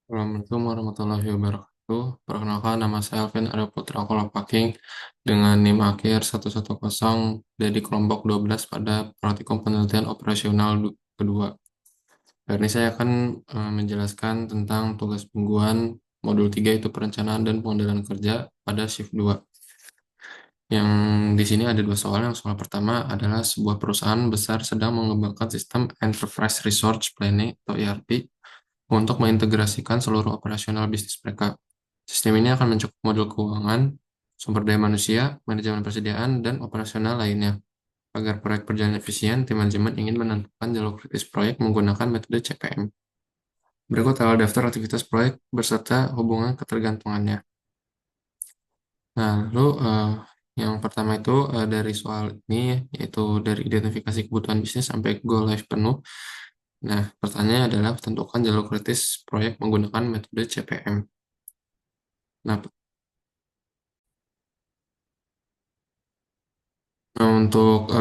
Assalamualaikum warahmatullahi wabarakatuh. Perkenalkan, nama saya Alvin Arya Putra Kolopaking dengan NIM akhir 110 dari kelompok 12 pada praktikum penelitian operasional kedua. Hari ini saya akan menjelaskan tentang tugas mingguan modul 3 itu perencanaan dan pengendalian kerja pada shift 2. Yang di sini ada dua soal. Yang soal pertama adalah sebuah perusahaan besar sedang mengembangkan sistem Enterprise Resource Planning atau ERP untuk mengintegrasikan seluruh operasional bisnis mereka. Sistem ini akan mencakup modul keuangan, sumber daya manusia, manajemen persediaan, dan operasional lainnya. Agar proyek berjalan efisien, tim manajemen ingin menentukan jalur kritis proyek menggunakan metode CPM. Berikut adalah daftar aktivitas proyek beserta hubungan ketergantungannya. Nah, lalu yang pertama itu dari soal ini, yaitu dari identifikasi kebutuhan bisnis sampai go live penuh. Nah, pertanyaannya adalah tentukan jalur kritis proyek menggunakan metode CPM. Nah, untuk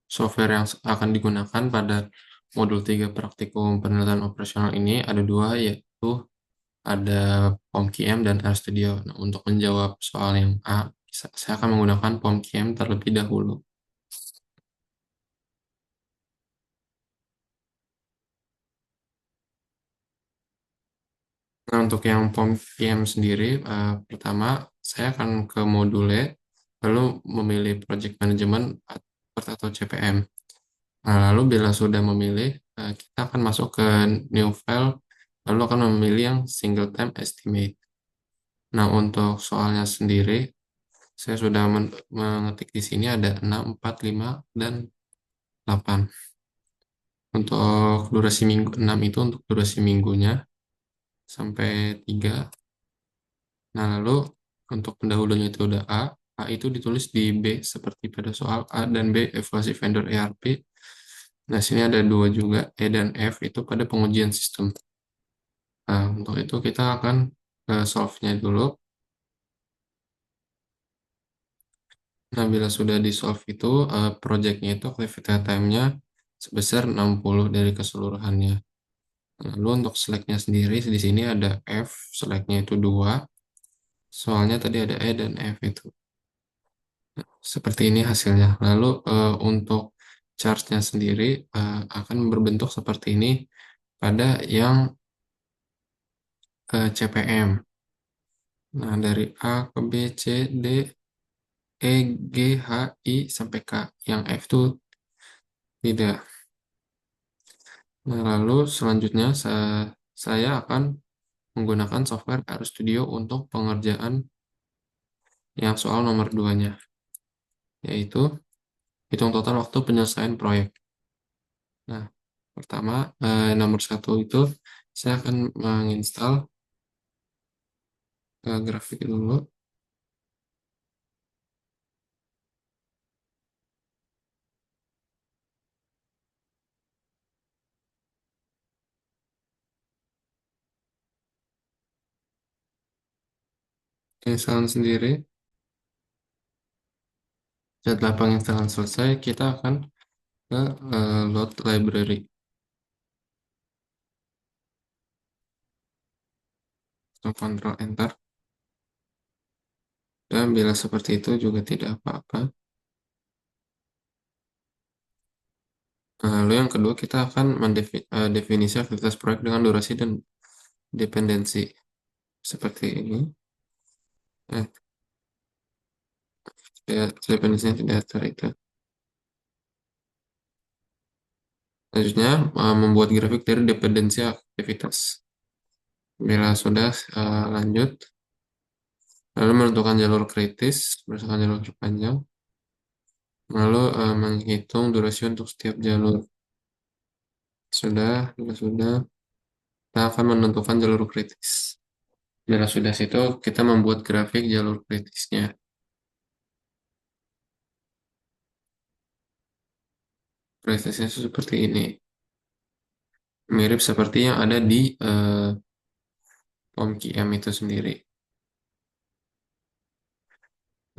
software yang akan digunakan pada modul 3 praktikum penelitian operasional ini ada dua, yaitu ada POMQM dan RStudio. Nah, untuk menjawab soal yang A, saya akan menggunakan POMQM terlebih dahulu. Nah, untuk yang POMQM sendiri, pertama saya akan ke module, lalu memilih Project Management atau CPM. Nah, lalu bila sudah memilih, kita akan masuk ke new file, lalu akan memilih yang single time estimate. Nah, untuk soalnya sendiri, saya sudah mengetik di sini ada 6, 4, 5, dan 8. Untuk durasi minggu, 6 itu untuk durasi minggunya sampai 3. Nah, lalu untuk pendahulunya itu udah A. A itu ditulis di B seperti pada soal A dan B evaluasi vendor ERP. Nah, sini ada dua juga, E dan F itu pada pengujian sistem. Nah, untuk itu kita akan solve-nya dulu. Nah, bila sudah di-solve itu, project-nya itu activity time-nya sebesar 60 dari keseluruhannya. Lalu untuk select-nya sendiri, di sini ada F, select-nya itu 2. Soalnya tadi ada E dan F itu. Seperti ini hasilnya. Lalu untuk charge-nya sendiri akan berbentuk seperti ini pada yang CPM. Nah, dari A ke B, C, D, E, G, H, I, sampai K. Yang F itu tidak. Nah, lalu selanjutnya saya akan menggunakan software RStudio untuk pengerjaan yang soal nomor 2-nya, yaitu hitung total waktu penyelesaian proyek. Nah, pertama, nomor 1 itu saya akan menginstal grafik dulu. Penginstalan sendiri. Setelah penginstalan selesai, kita akan ke load library. Ctrl Enter. Dan bila seperti itu juga tidak apa-apa. Nah, lalu yang kedua kita akan mendefinisi aktivitas proyek dengan durasi dan dependensi seperti ini. Eh, dependensinya tidak itu. Selanjutnya membuat grafik dari dependensi aktivitas. Bila sudah lanjut, lalu menentukan jalur kritis berdasarkan jalur terpanjang, lalu menghitung durasi untuk setiap jalur. Bila sudah, kita akan menentukan jalur kritis. Bila sudah situ, kita membuat grafik jalur kritisnya. Kritisnya seperti ini. Mirip seperti yang ada di POMQM itu sendiri.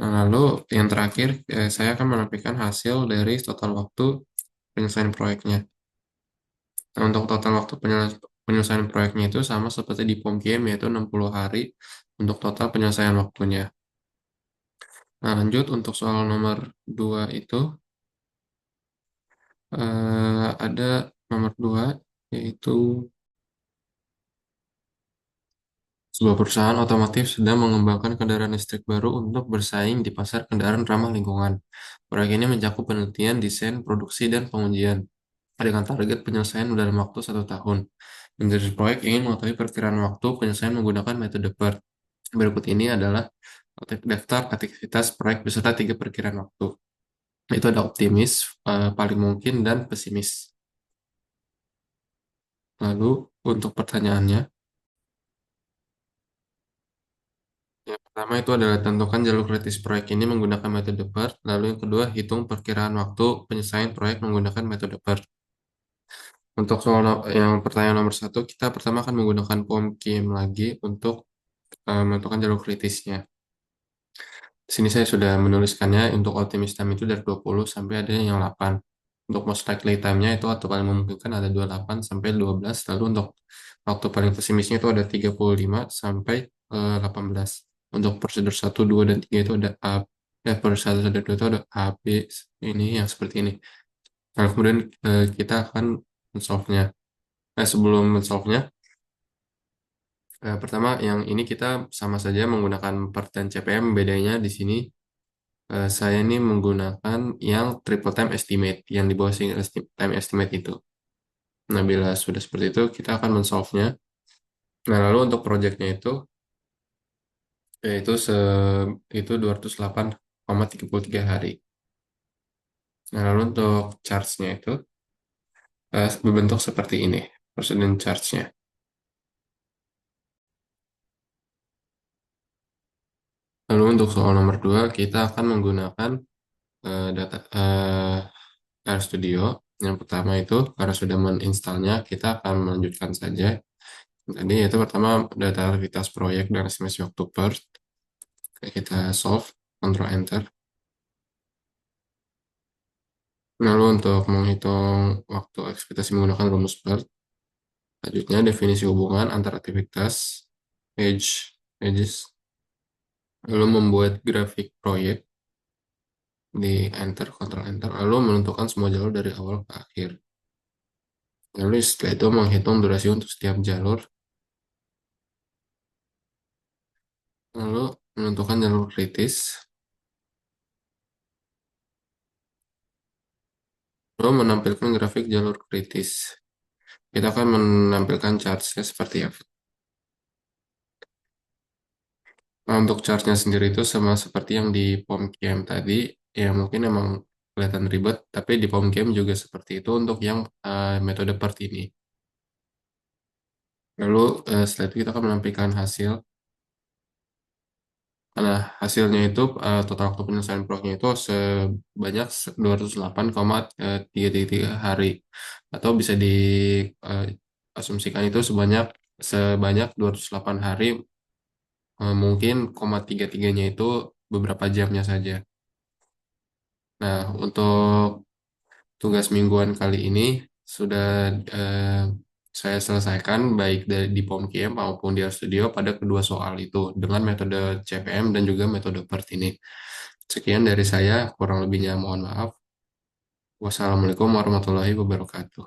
Nah, lalu yang terakhir, saya akan menampilkan hasil dari total waktu penyelesaian proyeknya. Nah, untuk total waktu Penyelesaian proyeknya itu sama seperti di POMKM, yaitu 60 hari untuk total penyelesaian waktunya. Nah, lanjut untuk soal nomor 2 itu, ada nomor 2, yaitu sebuah perusahaan otomotif sedang mengembangkan kendaraan listrik baru untuk bersaing di pasar kendaraan ramah lingkungan. Proyek ini mencakup penelitian, desain, produksi, dan pengujian dengan target penyelesaian dalam waktu 1 tahun. Menjadi proyek ingin mengetahui perkiraan waktu penyelesaian menggunakan metode BERT. Berikut ini adalah daftar aktivitas proyek beserta 3 perkiraan waktu. Itu ada optimis, paling mungkin, dan pesimis. Lalu untuk pertanyaannya, yang pertama itu adalah tentukan jalur kritis proyek ini menggunakan metode BERT. Lalu yang kedua, hitung perkiraan waktu penyelesaian proyek menggunakan metode BERT. Untuk soal yang pertanyaan nomor 1, kita pertama akan menggunakan POMKIM lagi untuk menentukan jalur kritisnya. Di sini saya sudah menuliskannya untuk optimis time itu dari 20 sampai ada yang 8. Untuk most likely time-nya itu atau paling memungkinkan ada 28 sampai 12. Lalu untuk waktu paling pesimisnya itu ada 35 sampai 18. Untuk prosedur 1, 2, dan 3 itu ada A. Prosedur 1 dan 2 itu ada A, B, ini yang seperti ini. Lalu kemudian kita akan men-solve-nya. Sebelum men-solve-nya, pertama yang ini kita sama saja menggunakan per dan CPM. Bedanya di sini saya ini menggunakan yang triple time estimate, yang di bawah single time estimate itu. Nah, bila sudah seperti itu, kita akan men-solve-nya. Nah, lalu untuk project-nya itu, yaitu itu 208,33 hari. Nah, lalu untuk charge-nya itu berbentuk seperti ini, persen charge-nya. Lalu untuk soal nomor 2, kita akan menggunakan data RStudio. Yang pertama itu, karena sudah menginstalnya, kita akan melanjutkan saja. Tadi itu pertama data aktivitas proyek dan estimasi waktu PERT. Kita solve, Ctrl Enter. Lalu untuk menghitung waktu ekspektasi menggunakan rumus PERT, selanjutnya definisi hubungan antar aktivitas, edges, lalu membuat grafik proyek, di Enter, Ctrl Enter, lalu menentukan semua jalur dari awal ke akhir. Lalu setelah itu menghitung durasi untuk setiap jalur, lalu menentukan jalur kritis, lalu menampilkan grafik jalur kritis. Kita akan menampilkan chartnya seperti apa. Nah, untuk chartnya sendiri itu sama seperti yang di POMKM tadi, ya mungkin emang kelihatan ribet, tapi di POMKM juga seperti itu untuk yang metode PERT ini. Lalu setelah itu kita akan menampilkan hasil. Nah, hasilnya itu total waktu penyelesaian proyeknya itu sebanyak 208,33 hari, atau bisa diasumsikan itu sebanyak 208 hari, mungkin koma tiga tiganya itu beberapa jamnya saja. Nah, untuk tugas mingguan kali ini sudah eh, saya selesaikan baik di POMKM maupun di RStudio pada kedua soal itu dengan metode CPM dan juga metode PERT ini. Sekian dari saya, kurang lebihnya mohon maaf. Wassalamualaikum warahmatullahi wabarakatuh.